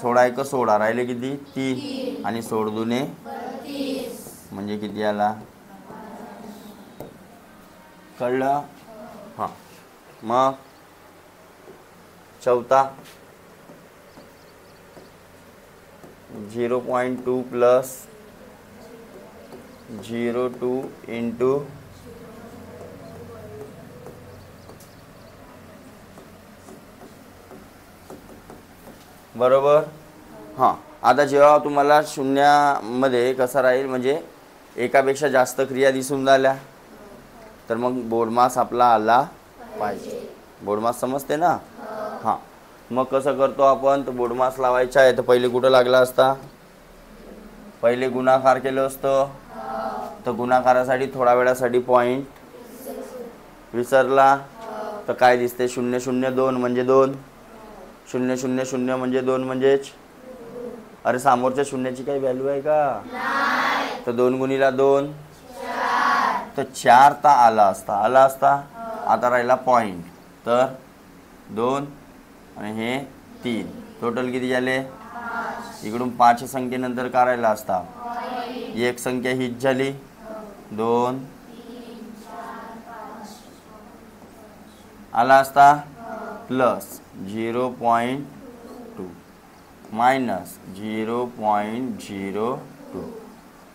16 1 16, राहिले किती 3, आणि 16 2 म्हणजे किती आला, कळलं. हां, मग चौथा 0.2 प्लस 0.2 इंटू 0.2 बरोबर. हां, आता जेव्हा तुम्हाला शून्यामध्ये कसं राहील म्हणजे एकापेक्षा जास्त क्रिया दिसून राहिल्या तर मग बोर्डमास आपला आला पाहिजे. बोर्डमास समजते ना. हां, मग कसं करतो आपण, तर बोर्डमास लावायचा आहे तर पहिले कुठं लागला असता, पहिले गुणाकार केलं असतं. तर गुणाकारासाठी थोडा वेळासाठी पॉईंट विसरला तर काय दिसते, 0 0 2 म्हणजे 2, 0 0 0 म्हणजे 2 म्हणजेच, अरे समोरच्या शून्याची काही व्हॅल्यू आहे का, तर 2 गुणिला 2 तर 4 तर आला असता. आता राहिला पॉईंट, तर 2 आणि हे 3, टोटल किती झाले, इकडून 5 संख्येनंतर काय राहिला असता, एक संख्या हीच झाली, 2 आला असता, प्लस 0.2 मायनस 0.02.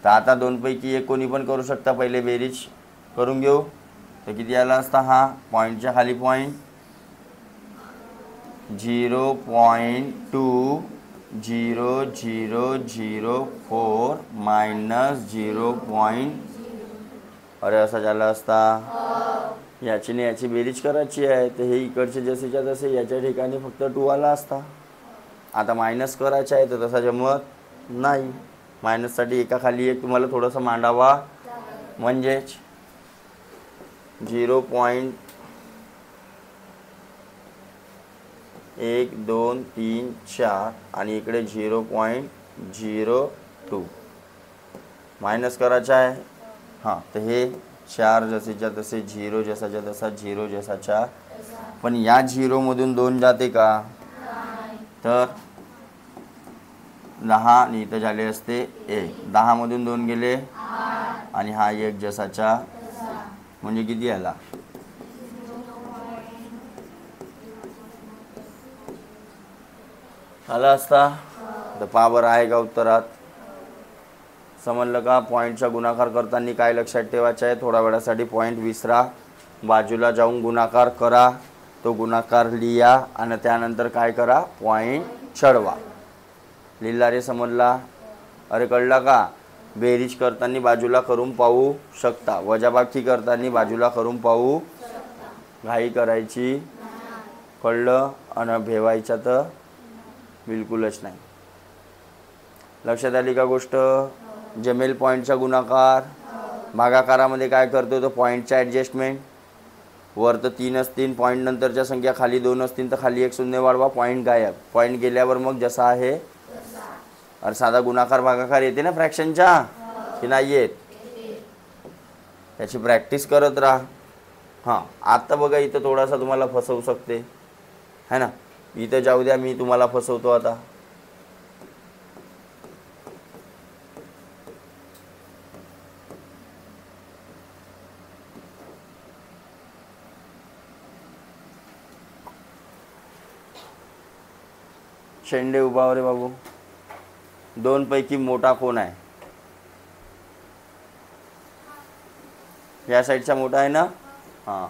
तर आता दोनपैकी एक कोणी पण करू शकता, पहिले बेरीज करून घेऊ. तर किती आला असता, हा पॉईंटच्या खाली पॉईंट 0.2004 मायनस 0. अरे असा झाला असता. याची ने याची बेरीज करायची आहे तर हे इकडचे जसेच्या तसे याच्या ठिकाणी फक्त 2 आला असता. आता मायनस करायचं आहे तर तसा जमत नाही. मायनससाठी एका खाली एक तुम्हाला थोडंसं मांडावा, म्हणजेच 0.1234 आणि इकडे 0.02 मायनस करायचं आहे. हां, तर हे 4 जसेच्या तसे 0 जसाच्या तसा 0 जसाच्या, पण या 0मधून 2 जाते का, तर 10 आणि इथं झाले असते 1, 10मधून 2 गेले आणि हा 1 जसाच्या, म्हणजे किती आला, आला असता. तर पहा बरं आहे का उत्तरात, समजलं का. पॉईंटचा गुणाकार करताना काय लक्षात ठेवायचं आहे, थोड्या वेळासाठी पॉईंट विसरा, बाजूला जाऊन गुणाकार करा, तो गुणाकार लिहा आणि त्यानंतर काय करा, पॉईंट चढवा. लिहिला रे, समजला. अरे कळला का, बेरीज करताना बाजूला करून पाहू शकता, वजाबाकी करताना बाजूला करून पाहू, घाई करायची, कळलं, आणि भेवायचा तर बिलकुलच नाही. लक्षात आली का गोष्ट. जमेल पॉईंटचा गुणाकार. भागाकारामध्ये काय करतो, तो पॉईंटच्या ॲडजस्टमेंट. वर तर 3 असतील, पॉईंट नंतरच्या संख्या खाली 2 असतील तर खाली एक शून्य वाढवा, पॉईंट गायब. पॉईंट गेल्यावर मग जसा आहे. अरे साधा गुणाकार भागाकार येते ना फ्रॅक्शनच्या, की नाही येत, त्याची प्रॅक्टिस करत राहा. हां, आता बघा इथं थोडासा तुम्हाला फसवू शकते है ना, इथं जाऊ द्या, मी तुम्हाला फसवतो आता. शेंडे उभा रे बाबू, 2 पैकी मोठा कोण आहे, या साईडचा मोठा आहे ना. हां,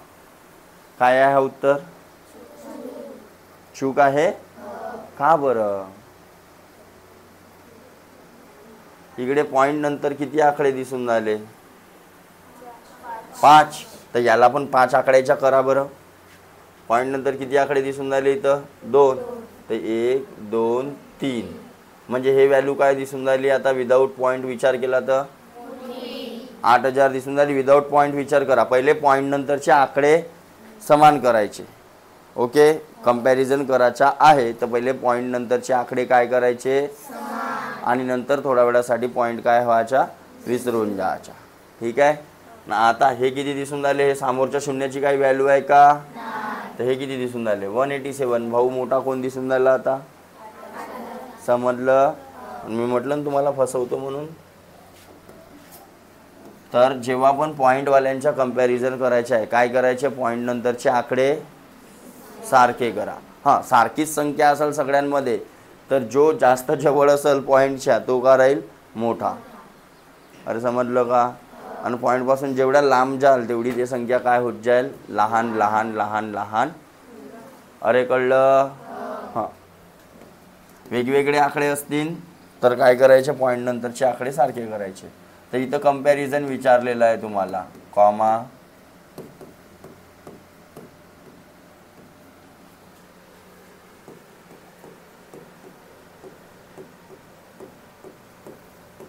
काय आहे उत्तर, चूक आहे का बरं. इकडे पॉईंट नंतर किती आकडे दिसून राहिले, 5. तर याला पण 5 आकड्याच्या करा बरं. पॉईंट नंतर किती आकडे दिसून राहिले इथं, 2. तर 1 2 3 म्हणजे हे व्हॅल्यू काय दिसून राहिली आता, विदाऊट पॉईंट विचार केला तर 8000 दिसून राहिली. विदाऊट पॉईंट विचार करा, पहिले पॉईंट नंतरचे आकडे समान करायचे. ओके, कंपॅरिझन करायचा आहे तर पहिले पॉईंट नंतरचे आकडे काय करायचे आणि नंतर थोड्या वेळासाठी पॉईंट काय व्हायचा, विसरून जायचा. ठीक आहे ना. आता हे किती दिसून राहिले, हे समोरच्या शून्याची काही व्हॅल्यू आहे का, तर हे किती दिसून राहिले, 187. भाऊ मोठा कोण दिसून राहिला आता, समजलं. मी म्हटलं ना तुम्हाला फसवतो म्हणून. तर जेव्हा पण पॉईंटवाल्यांच्या कंपॅरिझन करायचे आहे, काय करायचे, पॉईंट नंतरचे आकडे सारखे करा. हां, सारखीच संख्या असेल सगळ्यांमध्ये तर जो जास्त जवळ असेल पॉईंटच्या तो का राहील, मोठा. अरे समजलं का. आणि पॉईंटपासून जेवढ्या लांब जाल तेवढी ती संख्या काय होत जाईल, लहान लहान लहान लहान. अरे कळलं. हां, वेगवेगळे आकडे असतील तर काय करायचे, पॉईंट नंतरचे आकडे सारखे करायचे. तर इथं कंपॅरिझन विचारलेलं आहे तुम्हाला, कॉमा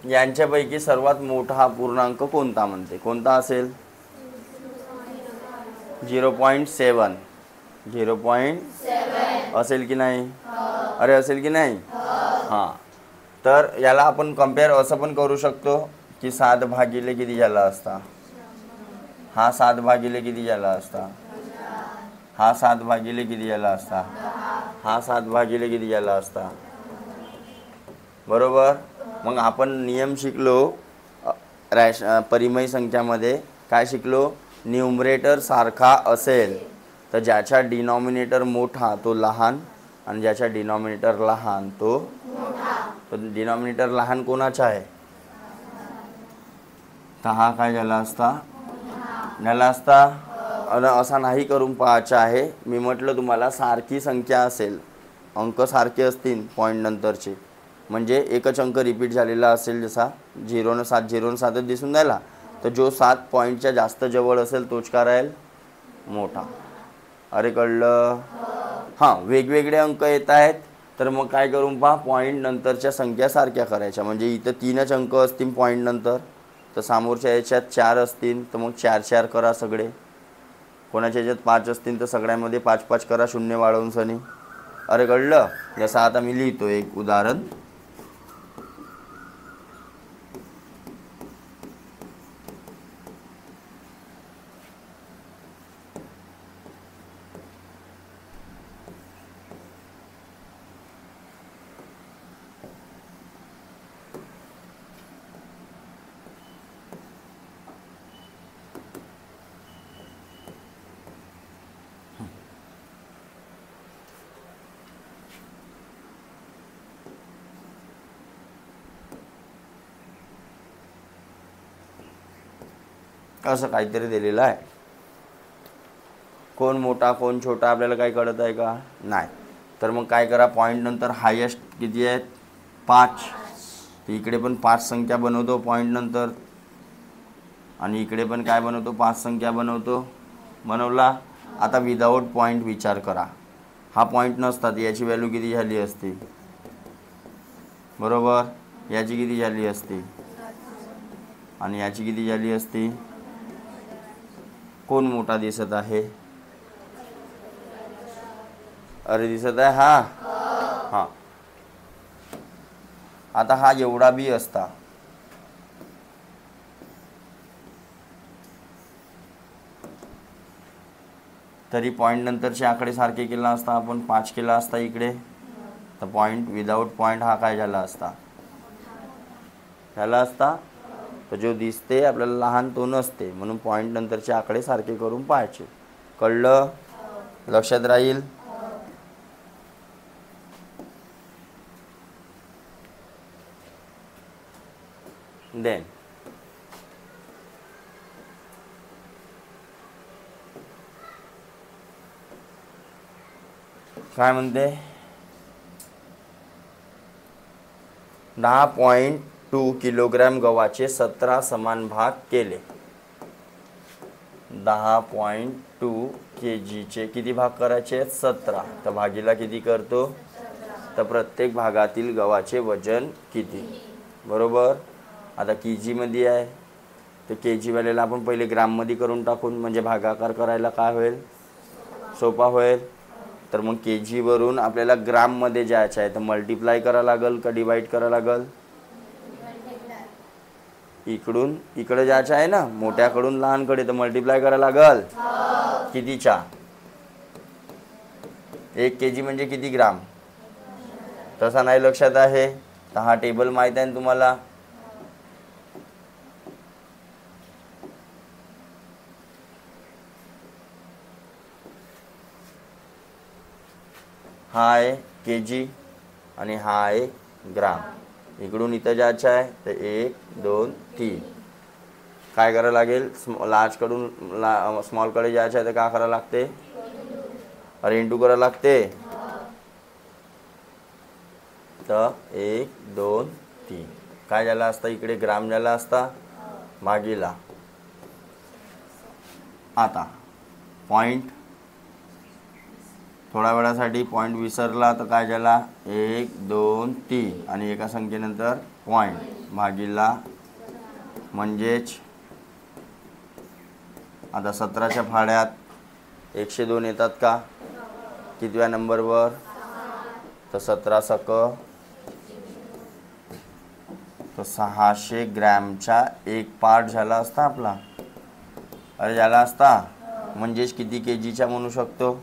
यांच्यापैकी सर्वात मोठा हा पूर्णांक कोणता म्हणते, कोणता असेल? 0.7. 0.7 असेल की नाही? अरे असेल की नाही? हां. तर याला आपण कम्पेअर असं पण करू शकतो की 7 भागिले किती झाला असता, हा 7 भागिले किती झाला असता, हा 7 भागिले किती झाला असता, हा 7 भागिले किती झाला असता, बरोबर. मग आपण नियम शिकलो परिमेय संख्यामध्ये, काय शिकलो? न्यूमरेटर सारखा असेल तर ज्याचा डिनॉमिनेटर मोठा तो लहान आणि ज्याचा डिनॉमिनेटर लहान तो मोठा. तर डिनॉमिनेटर लहान कोणाचा आहे, तर हा काय झाला असता, झाला असता. असा नाही करून पाहायचा आहे. मी म्हटलं तुम्हाला सारखी संख्या असेल, अंक सारखे असतील पॉईंट नंतरचे, म्हणजे एकच अंक रिपीट झालेला असेल, जसा 0 7 0 7 दिसून राहिला, तर जो 7 पॉईंटच्या जास्त जवळ असेल तोच का राहील, मोठा. अरे कळलं? हां. वेगवेगळे अंक येत आहेत तर मग काय करून पहा, पॉईंट नंतरच्या संख्या सारख्या करायच्या. म्हणजे इथं 3च अंक असतील पॉईंट नंतर, तर समोरच्या याच्यात 4 असतील तर मग 4 4 करा सगळे. कोणाच्या याच्यात 5 असतील तर सगळ्यामध्ये 5 5 करा, शून्य वाढवून सनी. अरे कळलं? जसं आता मी लिहितो एक उदाहरण. असं काहीतरी दिलेलं आहे. कोण मोठा कोण छोटा आपल्याला काही कळत आहे का? नाही. तर मग काय करा, पॉईंट नंतर हायेस्ट किती आहेत, 5. तर इकडे पण 5 संख्या बनवतो पॉईंट नंतर, आणि इकडे पण काय बनवतो, 5 संख्या बनवतो. बनवला. आता विदाऊट पॉईंट विचार करा. हा पॉईंट नसतात, याची व्हॅल्यू किती झाली असती, बरोबर. याची किती झाली असती आणि याची किती झाली असती. कोण मोठा दिसत आहे? अरे दिसत आहे हा. हां. आता हा एवढा बी असता, तरी पॉईंट नंतरचे आकडे सारखे केला असता आपण, 5 केला असता इकडे, तर पॉईंट विदाऊट पॉईंट हा काय झाला असता, झाला असता. तर जो दिसते आपल्याला लहान तो नसते, म्हणून पॉईंट नंतरचे आकडे सारखे करून पाहायचे. कळलं? लक्षात राहील. देन काय म्हणते, 10.2 किलोग्रॅम गव्हाचे 17 समान भाग केले. 10.2 kgचे किती भाग करायचे? 17. तर भागीला किती करतो, तर प्रत्येक भागातील गव्हाचे वजन किती, बरोबर. आता के जीमध्ये आहे, तर के जीवाल्याला आपण पहिले ग्राममध्ये करून टाकून, म्हणजे भागाकार करायला काय होईल, सोपा होईल. तर मग के जीवरून आपल्याला ग्राममध्ये जायचं आहे, तर मल्टिप्लाय करावं लागेल का डिवाईड करावं लागेल, इकडून इकडे जायचं आहे ना, मोठ्याकडून लहानकडे, तर मल्टिप्लाय करावं लागेल. कितीच्या? 1 kg म्हणजे किती ग्राम, तसा नाही लक्षात आहे. तर हा टेबल माहीत आहे ना तुम्हाला. हा आहे के जी आणि हा आहे ग्राम. इकडून इथं जायचं आहे, तर 1 2 3 काय करावं लागेल, लार्जकडून स्मॉलकडे जायचं आहे तर काय करावं लागते, अरे इंटू करावं लागते. इथं 1 2 3 काय झाला असता इकडे ग्राम झाला असता भागीला. आता पॉईंट थोड्या वेळासाठी पॉईंट विसरला तर काय झाला 1 2 3 आणि एका संख्येनंतर पॉईंट भागीला म्हणजेच आता 17च्या फाड्यात 102 येतात का कितव्या नंबरवर तर 17 सक तर 600 ग्रॅमचा एक पार्ट झाला असता आपला. अरे झाला असता म्हणजेच किती के जीचा म्हणू शकतो.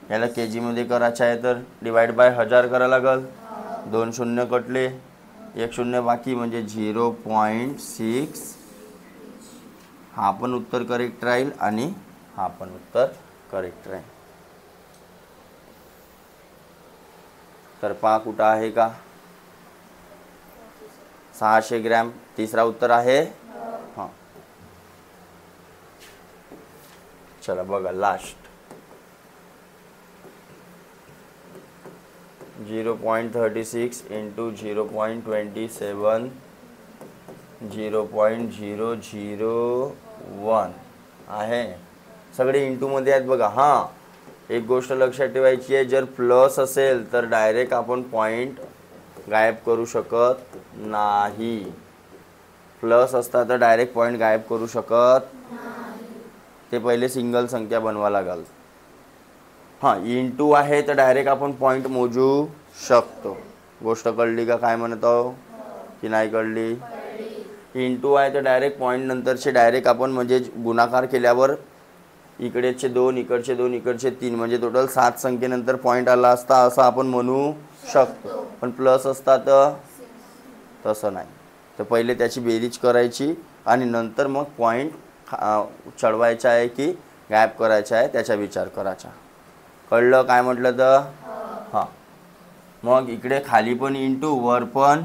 याला के जीमध्ये करायचं आहे तर डिवाइड बाय 1000 करावं लागल. 2 शून्य कटले 1 शून्य बाकी म्हणजे 0.6. हा पण उत्तर करेक्ट राहील आणि हा पण उत्तर करेक्ट राहील. तर पहा कुठं आहे का 600 ग्रॅम तिसरा उत्तर आहे. हां चला बघा लास्ट 0.36 इंटू 0.27 0.001 आहे. सगळे इंटूमध्ये आहेत बघा. हां एक गोष्ट लक्षात ठेवायची आहे जर प्लस असेल तर डायरेक्ट आपण पॉईंट गायब करू शकत नाही. प्लस असता तर डायरेक्ट पॉईंट गायब करू शकत ते पहिले सिंगल संख्या बनवा लागल. हां इंटू आहे तर डायरेक्ट आपण पॉईंट मोजू शकतो. गोष्ट कळली का काय म्हणत आहो की नाही कळली. इंटू आहे तर डायरेक्ट पॉईंट नंतरचे डायरेक्ट आपण म्हणजे गुणाकार केल्यावर इकडेचे 2 इकडचे 2 इकडचे 3 म्हणजे टोटल 7 संख्येनंतर पॉईंट आला असता असं आपण म्हणू शकतो. पण प्लस असता तर तसं नाही. तर पहिले त्याची बेरीज करायची आणि नंतर मग पॉईंट चढवायचा आहे की गायब करायचा आहे त्याचा विचार करायचा. कळलं काय म्हटलं तर. हां मग इकडे खाली पण इंटू वर पण.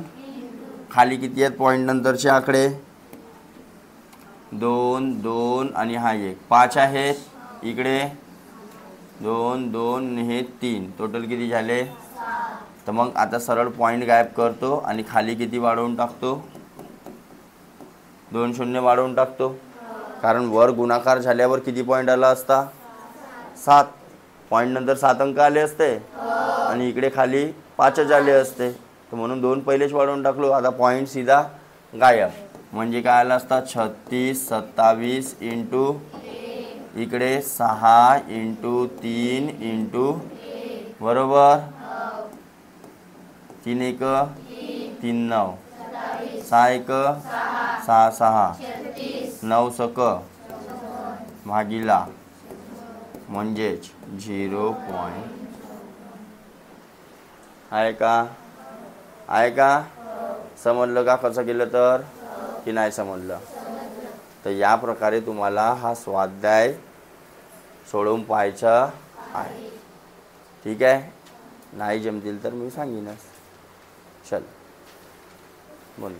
खाली किती आहेत पॉईंट नंतरचे आकडे 2 2 आणि हा 1 5 आहेत. इकडे 2 2 हे 3 टोटल किती झाले. तर मग आता सरळ पॉईंट गायब करतो आणि खाली किती वाढवून टाकतो 2 शून्य वाढवून टाकतो. कारण वर गुणाकार झाल्यावर किती पॉईंट आला असता 7. पॉईंट नंतर 7 अंक आले असते आणि इकडे खाली 5च आले असते. तर म्हणून 2 पहिलेच वाढवून टाकलो. आता पॉईंट सीधा गायब म्हणजे काय आला असता 36 27 इंटू इकडे 6 इंटू 3 इंटू बरोबर 3 1 3 9 6 1 6 6 9 सक भागीला म्हणजेच 0. आहे का समजलं का कसं केलं तर की नाही समजलं. तर या प्रकारे तुम्हाला हा स्वाध्याय सोडवून पाहायचा आहे. ठीक आहे. नाही जमतील तर मी सांगेनच. चल बोल.